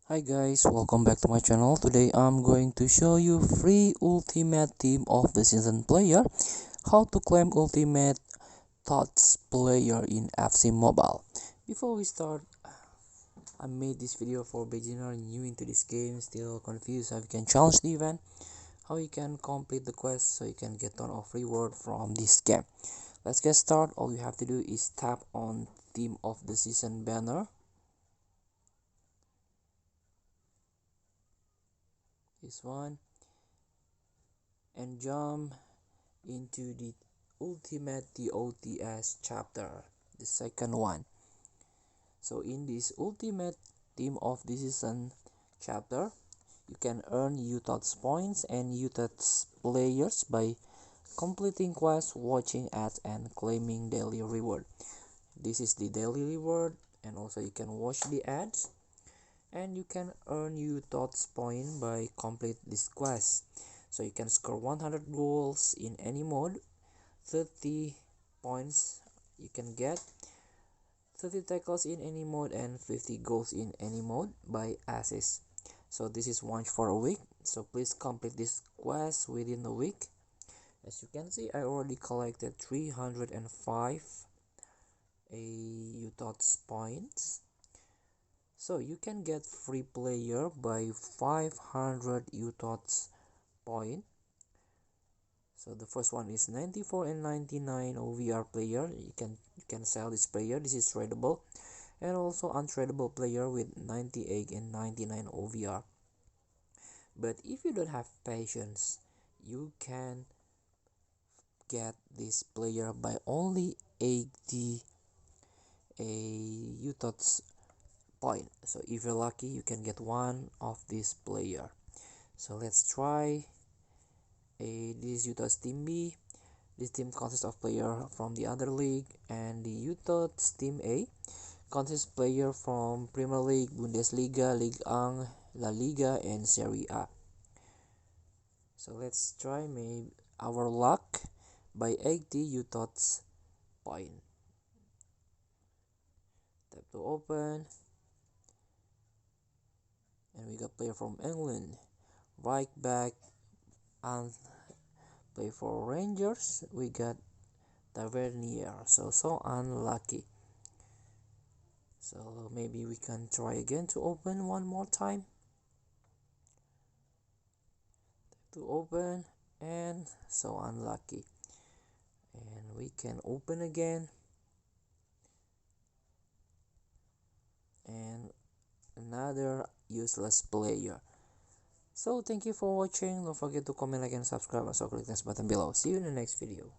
Hi guys, welcome back to my channel. Today I'm going to show you free ultimate team of the season player, how to claim ultimate UTOTS player in FC Mobile. Before we start, I made this video for beginner new into this game, still confused how you can challenge the event, how you can complete the quest so you can get ton of reward from this game. Let's get started. All you have to do is tap on team of the season banner, this one, and jump into the ultimate UTOTS chapter, the second one. So in this ultimate team of the season chapter, you can earn UTOTS points and UTOTS players by completing quests, watching ads, and claiming daily reward. This is the daily reward, and also you can watch the ads, and you can earn UTOTS point by complete this quest. So you can score 100 goals in any mode, 30 points you can get, 30 tackles in any mode, and 50 goals in any mode by assist. So this is once for a week, so please complete this quest within the week. As you can see, I already collected 305 UTOTS points. So you can get free player by 500 UTOTS point. So the first one is 94 and 99 OVR player. You can sell this player. This is tradable, and also untradable player with 98 and 99 OVR. But if you don't have patience, you can get this player by only 80 a UTOTS point. So if you're lucky, you can get one of this player. So let's try this UTOTS team B. This team consists of players from the other league, and the UTOTS Team A consists of players from Premier League, Bundesliga, Ligue 1, La Liga, and Serie A. So let's try maybe our luck by 80 UTOTS point. Tap to open, and we got player from England, right back, and play for Rangers. We got Tavernier, so unlucky. So maybe we can try again to open one more time. To open, and so unlucky. And we can open again, and another useless player. So thank you for watching. Don't forget to comment, like, and subscribe. Also click this button below. See you in the next video.